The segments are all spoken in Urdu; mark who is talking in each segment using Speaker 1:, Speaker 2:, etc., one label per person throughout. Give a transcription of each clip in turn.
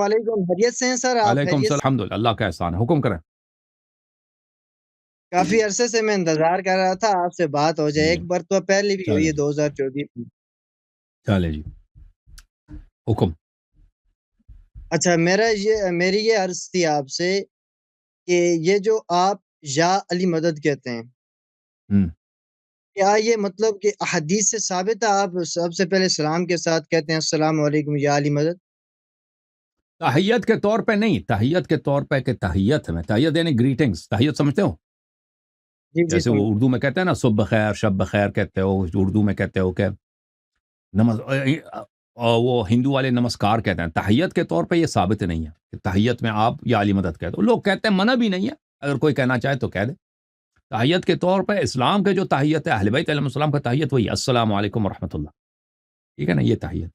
Speaker 1: علیکم، خیریت سے ہیں سر؟ آپ
Speaker 2: وعلیکم
Speaker 1: خیریت
Speaker 2: السلام،
Speaker 1: سے؟
Speaker 2: الحمد للہ، اللہ کا احسان ہے، حکم کریں
Speaker 1: کافی عرصے سے میں انتظار کر رہا تھا آپ سے بات ہو جائے،
Speaker 2: جی۔
Speaker 1: ایک بار تو پہلے بھی ہوئی
Speaker 2: چلے
Speaker 1: ہے
Speaker 2: جی
Speaker 1: 2024 میں۔
Speaker 2: چلے جی حکم۔
Speaker 1: اچھا، میری یہ عرض تھی آپ سے کہ یہ جو آپ یا علی مدد کہتے ہیں،
Speaker 2: ہم۔
Speaker 1: کیا یہ مطلب کہ احادیث سے ثابت ہے؟ آپ سب سے پہلے سلام کے ساتھ کہتے ہیں السلام علیکم یا علی مدد؟
Speaker 2: تحیت کے طور پہ نہیں، تحیت کے طور پہ کہ تحیت میں تحیت یعنی گریٹنگز، تحیت سمجھتے ہو؟
Speaker 1: جی جی
Speaker 2: جیسے وہ
Speaker 1: سمجھ۔
Speaker 2: اردو میں کہتے ہیں نا صبح بخیر، شب بخیر کہتے ہو، اردو میں کہتے ہو کہ وہ ہندو والے نمسکار کہتے ہیں۔ تحیت کے طور پہ یہ ثابت نہیں ہے کہ تحیت میں آپ یا علی مدد کہتے ہو، لوگ کہتے ہیں، منع بھی نہیں ہے، اگر کوئی کہنا چاہے تو کہہ دے۔ تحیت کے طور پہ اسلام کے جو تحیت ہے، اہل بیت علیہ السلام کا تحیت وہی السلام علیکم ورحمۃ اللہ، ٹھیک ہے نا، یہ تحیت۔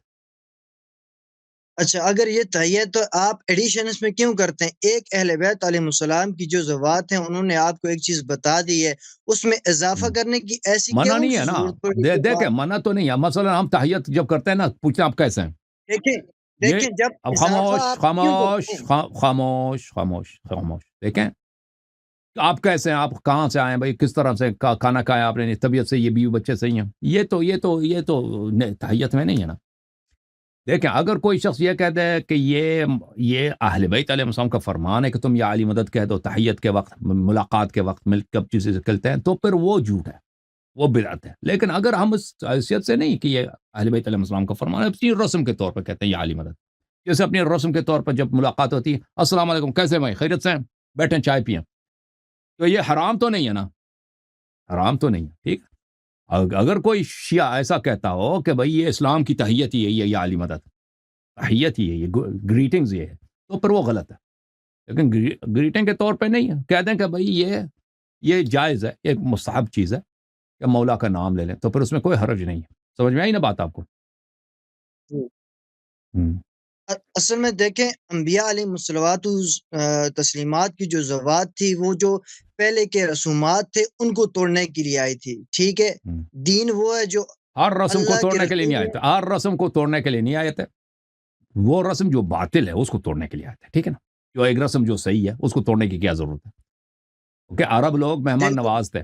Speaker 1: اچھا، اگر یہ تحیت تو آپ ایڈیشن اس میں کیوں کرتے ہیں؟ ایک اہل بیت علیہ السلام کی جو ذوات ہیں انہوں نے آپ کو ایک چیز بتا دی ہے، اس میں اضافہ کرنے کی ایسی
Speaker 2: منع
Speaker 1: کیوں
Speaker 2: نہیں ہے نا،
Speaker 1: ضرورت پڑی کہ
Speaker 2: دیکھیں
Speaker 1: آپ
Speaker 2: منع تو نہیں ہے، مثلا ہم تحیت جب کرتے ہیں نا، پوچھیں آپ کیسے ہیں،
Speaker 1: دیکھیں
Speaker 2: یہ
Speaker 1: دیکھیں جب
Speaker 2: اب
Speaker 1: اضافہ
Speaker 2: خاموش
Speaker 1: آپ کیوں
Speaker 2: خاموش
Speaker 1: کرتے ہیں؟
Speaker 2: خاموش خاموش خاموش، دیکھیں آپ کیسے ہیں، آپ کہاں سے آئے بھائی، کس طرح سے کھانا کھایا آپ نے، طبیعت سے، یہ بیوی بچے صحیح ہیں، یہ تو تحیت میں نہیں ہے نا۔ دیکھیں اگر کوئی شخص یہ کہتا ہے کہ یہ اہل بیت علیہ السلام کا فرمان ہے کہ تم یا علی مدد کہہ دو تحیت کے وقت، ملاقات کے وقت، مل کب چیزیں سے کلتے ہیں، تو پھر وہ جھوٹ ہے، وہ بدعت ہے۔ لیکن اگر ہم اس حیثیت سے نہیں کہ یہ اہل بیت علیہ السلام کا فرمان ہے، اپنی رسم کے طور پر کہتے ہیں یا علی مدد، جیسے اپنی رسم کے طور پر جب ملاقات ہوتی ہے، السلام علیکم، کیسے بھائی، خیریت سے ہیں، بیٹھیں چائے پئیں، تو یہ حرام تو نہیں ہے نا، حرام تو نہیں ہے، ٹھیک۔ اگر کوئی شیعہ ایسا کہتا ہو کہ بھئی یہ اسلام کی تحیت ہی ہے، یہ یا علی مدد تحیت ہی ہے، یہ گریٹنگز یہ ہے، تو پھر وہ غلط ہے۔ لیکن گریٹنگ کے طور پہ نہیں ہے، کہہ دیں کہ بھئی یہ جائز ہے، ایک مستحب چیز ہے کہ مولا کا نام لے لیں، تو پھر اس میں کوئی حرج نہیں ہے۔ سمجھ میں آئی نا بات آپ کو؟
Speaker 1: جی۔
Speaker 2: ہم۔
Speaker 1: اصل میں دیکھیں، انبیاء علیہ الصلوات تسلیمات کی جو ذوات تھی، وہ جو پہلے کے رسومات تھے ان کو توڑنے کے لیے آئی تھی، ٹھیک ہے۔ دین وہ ہے جو
Speaker 2: ہر رسم کو
Speaker 1: اللہ کے
Speaker 2: توڑنے کے لیے نہیں
Speaker 1: رسول
Speaker 2: آئے
Speaker 1: نے،
Speaker 2: تھے، ہر رسم کو توڑنے کے لیے نہیں آئے تھے، وہ رسم جو باطل ہے اس کو توڑنے کے لیے آئے تھے، ٹھیک ہے نا، جو ایک رسم جو صحیح ہے اس کو توڑنے کی کیا ضرورت ہے؟ کہ عرب لوگ مہمان
Speaker 1: دیکھیں
Speaker 2: نواز تھے،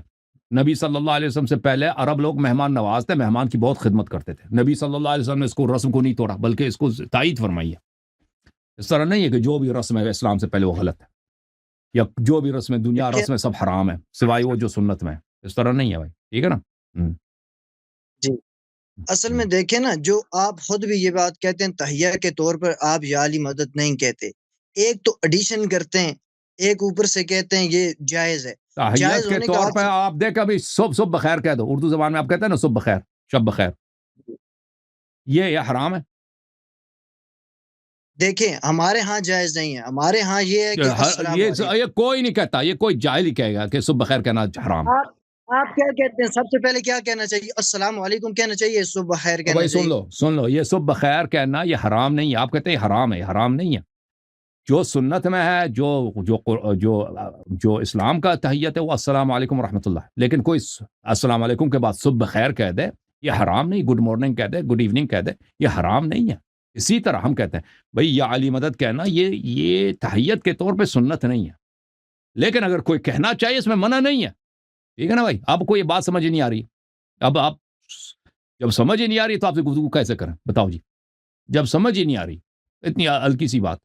Speaker 2: نبی صلی اللہ علیہ وسلم سے پہلے عرب لوگ مہمان نواز تھے، مہمان کی بہت خدمت کرتے تھے، نبی صلی اللہ علیہ وسلم نے اس کو رسم کو نہیں توڑا بلکہ اس کو تائید فرمائی ہے۔ اس طرح نہیں ہے کہ جو بھی رسم ہے اسلام سے پہلے وہ غلط ہے، یا جو بھی رسم ہے دنیا
Speaker 1: دیکھیں
Speaker 2: رسم ہے سب حرام ہے سوائے وہ جو سنت میں ہے، اس طرح نہیں ہے بھائی، ٹھیک ہے نا۔
Speaker 1: جی، اصل میں دیکھیں نا، جو آپ خود بھی یہ بات کہتے ہیں تحیہ کے طور پر آپ یا علی مدد نہیں کہتے، ایک تو ایڈیشن کرتے ہیں، ایک اوپر سے کہتے ہیں یہ جائز ہے۔
Speaker 2: تحیت
Speaker 1: جائز
Speaker 2: کے
Speaker 1: ہونے کا
Speaker 2: طور
Speaker 1: آپ
Speaker 2: پہ آپ دیکھ ابھی صبح بخیر کہہ دو، اردو زبان میں آپ کہتے ہیں نا صبح بخیر، شب بخیر، یہ حرام ہے؟
Speaker 1: دیکھیں ہمارے ہاں جائز نہیں ہے، ہمارے ہاں یہ ہے کہ السلام علیکم۔
Speaker 2: یہ کوئی نہیں کہتا، یہ کوئی جاہل ہی کہے گا کہ صبح بخیر کہنا حرام ہے۔
Speaker 1: آپ کیا کہتے ہیں؟ سب سے پہلے کیا کہنا چاہیے؟ السلام علیکم کہنا چاہیے، صبح خیر
Speaker 2: تو
Speaker 1: کہنا
Speaker 2: بھائی
Speaker 1: چاہیے؟
Speaker 2: سن لو، یہ صبح بخیر کہنا یہ حرام نہیں ہے، آپ کہتے ہیں حرام ہے، حرام نہیں ہے۔ جو سنت میں ہے، جو اسلام کا تحیت ہے وہ السلام علیکم ورحمۃ اللہ، لیکن کوئی السلام علیکم کے بعد صبح بخیر کہہ دے، یہ حرام نہیں، گڈ مارننگ کہہ دے، گڈ ایوننگ کہہ دے، یہ حرام نہیں ہے۔ اسی طرح ہم کہتے ہیں بھئی یا علی مدد کہنا یہ تحیت کے طور پہ سنت نہیں ہے، لیکن اگر کوئی کہنا چاہیے اس میں منع نہیں ہے، ٹھیک ہے نا بھائی۔ آپ کو یہ بات سمجھ ہی نہیں آ رہی، اب آپ جب سمجھ ہی نہیں آ رہی تو آپ سے گفتگو کیسے کریں، بتاؤ جی، جب سمجھ ہی نہیں آ رہی اتنی ہلکی سی بات،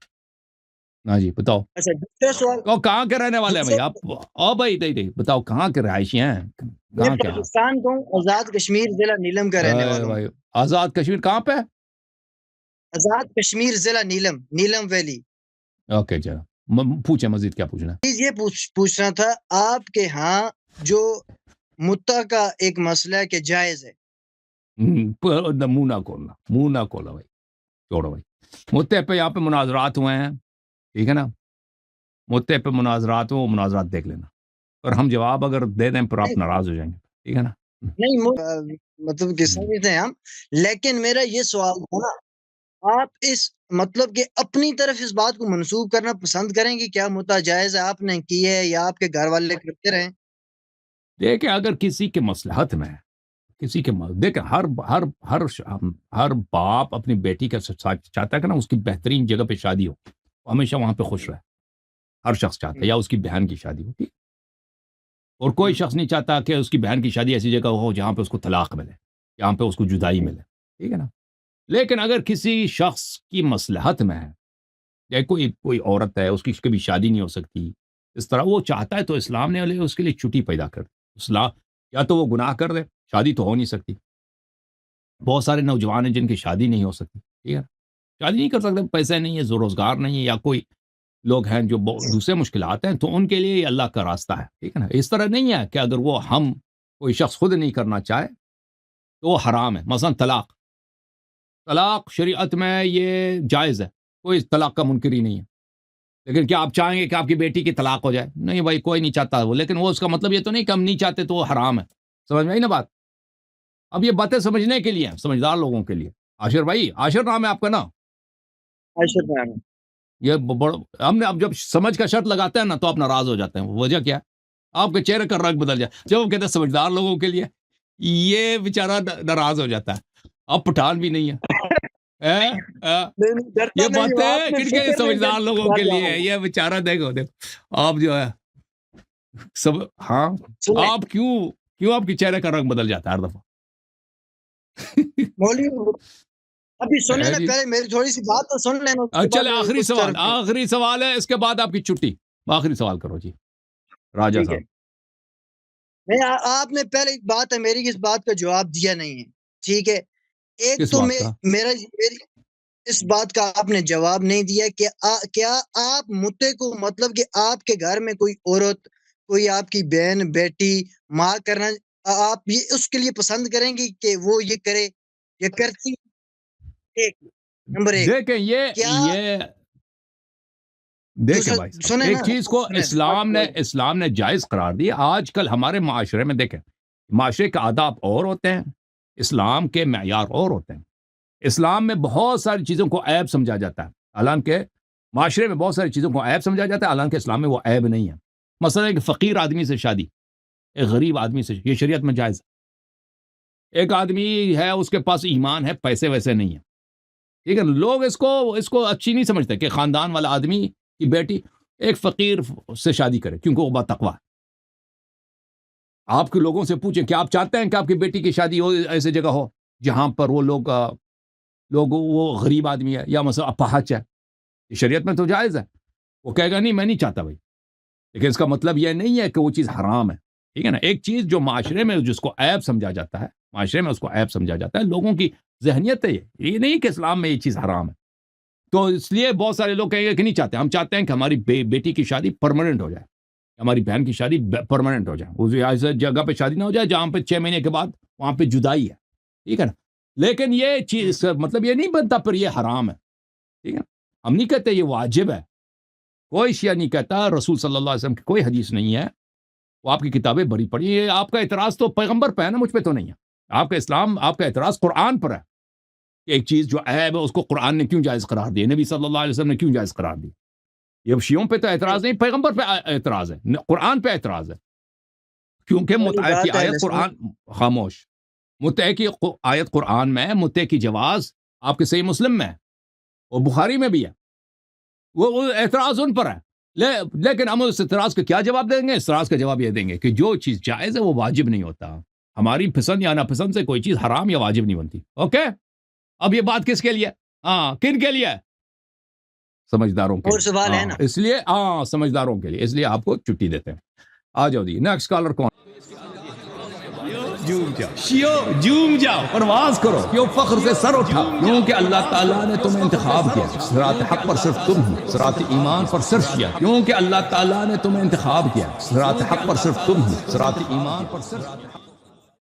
Speaker 2: ہاں جی بتاؤ،
Speaker 1: اچھا، دوسرا سوال۔
Speaker 2: تو کہاں کے رہنے والے ہیں بھائی
Speaker 1: دوسرا،
Speaker 2: آپ بھائی دے بتاؤ کہاں کے رہائشی ہیں،
Speaker 1: میں
Speaker 2: کہاں کیا؟
Speaker 1: پاکستان کو آزاد کشمیر ضلع نیلم کا رہنے
Speaker 2: اے
Speaker 1: والا ہوں۔
Speaker 2: بھائی آزاد کشمیر کہاں پہ؟
Speaker 1: آزاد کشمیر ضلع نیلم ویلی۔
Speaker 2: اوکے چلو پوچھیں مزید کیا پوچھنا ہے؟
Speaker 1: چیز یہ پوچھنا تھا، آپ کے ہاں جو متع کا ایک مسئلہ ہے کہ جائز ہے؟
Speaker 2: منہ نہ کھولنا بھائی، چھوڑو بھائی، مدعے پہ یہاں پہ مناظرات ہوئے ہیں، ٹھیک ہے نا، مدعے پہ مناظرات ہو، مناظرات دیکھ لینا، اور ہم جواب اگر دے دیں پھر آپ
Speaker 1: نہیں
Speaker 2: ناراض ہو جائیں گے، ٹھیک ہے نا۔
Speaker 1: نہیں، مطلب کہ سمجھتے ہیں ہم، لیکن میرا یہ سوال تھا نا، آپ اس مطلب کہ اپنی طرف اس بات کو منسوخ کرنا پسند کریں گے؟ کیا متع جائز ہے، آپ نے کی ہے یا آپ کے گھر والے کرتے رہے؟
Speaker 2: دیکھیں اگر کسی کے مصلحت میں ہے، کسی کے دیکھیں ہر باپ اپنی بیٹی کا چاہتا ہے کہ نا اس کی بہترین جگہ پہ شادی ہو، ہمیشہ وہاں پہ خوش رہے، ہر شخص چاہتا ہے، یا اس کی بہن کی شادی ہو، ٹھیک، اور کوئی شخص نہیں چاہتا کہ اس کی بہن کی شادی ایسی جگہ ہو جہاں پہ اس کو طلاق ملے، جہاں پہ اس کو جدائی ملے، ٹھیک ہے نا. لیکن اگر کسی شخص کی مصلحت میں ہے، یا کوئی عورت ہے اس کی کبھی شادی نہیں ہو سکتی، اس طرح وہ چاہتا ہے تو اسلام نے اس کے لیے چھٹی پیدا کر دی. اسلام یا تو وہ گناہ کر دے، شادی تو ہو نہیں سکتی. بہت سارے نوجوان ہیں جن کی شادی نہیں ہو سکتی، ٹھیک ہے، شادی نہیں کر سکتے، پیسے نہیں ہے، روزگار نہیں ہے، یا کوئی لوگ ہیں جو دوسرے مشکلات ہیں، تو ان کے لیے یہ اللہ کا راستہ ہے، ٹھیک ہے نا. اس طرح نہیں ہے کہ اگر وہ کوئی شخص خود نہیں کرنا چاہے تو وہ حرام ہے. مثلا طلاق شریعت میں یہ جائز ہے، کوئی طلاق کا منکر ہی نہیں ہے. لیکن کیا آپ چاہیں گے کہ آپ کی بیٹی کی طلاق ہو جائے؟ نہیں بھائی، کوئی نہیں چاہتا وہ. لیکن وہ اس کا مطلب یہ تو نہیں کہ ہم نہیں چاہتے تو وہ حرام ہے. سمجھ میں آئی نا بات؟ اب یہ باتیں سمجھنے کے لیے ہیں، سمجھدار لوگوں کے لیے. عاشر بھائی، عاشر نام ہے آپ کا نا؟
Speaker 1: عاشر نام ہے.
Speaker 2: یہ ہم نے اب جب سمجھ کا شرط لگاتے ہیں نا تو آپ ناراض ہو جاتے ہیں. وجہ کیا ہے؟ آپ کے چہرے کا رنگ بدل جائے. جب وہ کہتے ہیں سمجھدار لوگوں کے لیے، یہ بیچارہ ناراض ہو جاتا ہے. اب پٹھان بھی نہیں ہے. یہ باتیں کن کے سمجھدار لوگوں کے لیے ہے؟ یہ بیچارہ دیکھو آپ جو ہے سب. ہاں، آپ کیوں آپ کے چہرے کا رنگ بدل جاتا ہے ہر دفعہ؟
Speaker 1: ابھی سنیں نا، پہلے میری تھوڑی سی بات تو سن لینا.
Speaker 2: چلے آخری سوال ہے، اس کے بعد آپ کی چھٹی. آخری سوال کرو جی راجہ صاحب.
Speaker 1: نہیں، آپ نے پہلے ایک بات ہے میری، اس بات کا جواب دیا نہیں ہے، ٹھیک ہے. ایک تو میری اس بات کا آپ نے جواب نہیں دیا کہ کیا آپ متے کو، مطلب کہ آپ کے گھر میں کوئی عورت، کوئی آپ کی بہن، بیٹی، ماں کرنا، آپ یہ اس کے لیے پسند کریں گے کہ وہ یہ کرے یا کرتی؟ نمبر ایک،
Speaker 2: دیکھیں دیکھیں بھائی صاحب، ایک چیز کو اسلام نے جائز قرار دی. آج کل ہمارے معاشرے میں دیکھیں، معاشرے کے آداب اور ہوتے ہیں، اسلام کے معیار اور ہوتے ہیں. اسلام میں بہت ساری چیزوں کو عیب سمجھا جاتا ہے، حالانکہ معاشرے میں بہت ساری چیزوں کو عیب سمجھا جاتا ہے، حالانکہ اسلام میں وہ عیب نہیں ہے. مثلا ایک فقیر آدمی سے شادی، ایک غریب آدمی سے، یہ شریعت میں جائز ہے. ایک آدمی ہے، اس کے پاس ایمان ہے، پیسے ویسے نہیں ہے، ٹھیک ہے. لوگ اس کو اچھی نہیں سمجھتے کہ خاندان والا آدمی کی بیٹی ایک فقیر سے شادی کرے، کیونکہ وہ بات تقویٰ ہے. آپ کے لوگوں سے پوچھیں کہ آپ چاہتے ہیں کہ آپ کی بیٹی کی شادی ہو ایسے جگہ ہو جہاں پر وہ وہ غریب آدمی ہے، یا مثلا اپاہج ہے؟ شریعت میں تو جائز ہے. وہ کہے گا نہیں، میں نہیں چاہتا بھائی. لیکن اس کا مطلب یہ نہیں ہے کہ وہ چیز حرام ہے، ٹھیک ہے نا. ایک چیز جو معاشرے میں جس کو عیب سمجھا جاتا ہے، معاشرے میں اس کو عیب سمجھا جاتا ہے. لوگوں کی ذہنیت ہے یہ نہیں کہ اسلام میں یہ چیز حرام ہے. تو اس لیے بہت سارے لوگ کہیں گے کہ نہیں چاہتے. ہم چاہتے ہیں کہ ہماری بیٹی کی شادی پرماننٹ ہو جائے، ہماری بہن کی شادی پرماننٹ ہو جائے. اس ایسے جگہ پہ شادی نہ ہو جائے جہاں پہ 6 مہینے کے بعد وہاں پہ جدائی ہے، ٹھیک ہے نا. لیکن یہ چیز مطلب یہ نہیں بنتا پھر یہ حرام ہے، ٹھیک ہے. ہم نہیں کہتے یہ واجب ہے، کوئی شیعہ نہیں کہتا. رسول صلی اللہ علیہ وسلم کی کوئی حدیث نہیں ہے. وہ آپ کی کتابیں بڑی پڑھی. یہ آپ کا اعتراض تو پیغمبر پہ ہے نا، مجھ پہ تو نہیں ہے. آپ کا اعتراض قرآن پر ہے. ایک چیز جو عیب ہے اس کو قرآن نے کیوں جائز قرار دیا، نبی صلی اللہ علیہ وسلم نے کیوں جائز قرار دی. یہ شیعوں پہ تو اعتراض نہیں، پیغمبر پہ اعتراض ہے، قرآن پہ اعتراض ہے. کیونکہ متع کی آیت قرآن، خاموش، متع کی آیت قرآن میں، متع کی جواز آپ کے صحیح مسلم میں ہے اور بخاری میں بھی ہے. وہ اعتراض ان پر ہے. لیکن ہم اس اعتراض کا کیا جواب دیں گے؟ اعتراض کا جواب یہ دیں گے کہ جو چیز جائز ہے وہ واجب نہیں ہوتا. ہماری پسند یا ناپسند سے کوئی چیز حرام یا واجب نہیں بنتی. اوکے، اب یہ بات کس کے لیے؟ کن کے لیے؟ سمجھداروں کے لیے.
Speaker 1: سوال ہے نا،
Speaker 2: اس لیے سمجھداروں کے لیے، اس لیے آپ کو چھٹی دیتے ہیں. آ جاؤ جی، نیکسٹ کالر کون؟ جوم جاؤ، پرواز کرو، کیوں فخر سے سر اٹھا، کیونکہ اللہ تعالیٰ نے تمہیں انتخاب کیا. صراط حق پر صرف تم ہی، صراط ایمان پر صرف کیا، کیونکہ اللہ تعالیٰ نے تمہیں انتخاب کیا. صراط حق پر صرف تم ہی، صراط ایمان پر صرف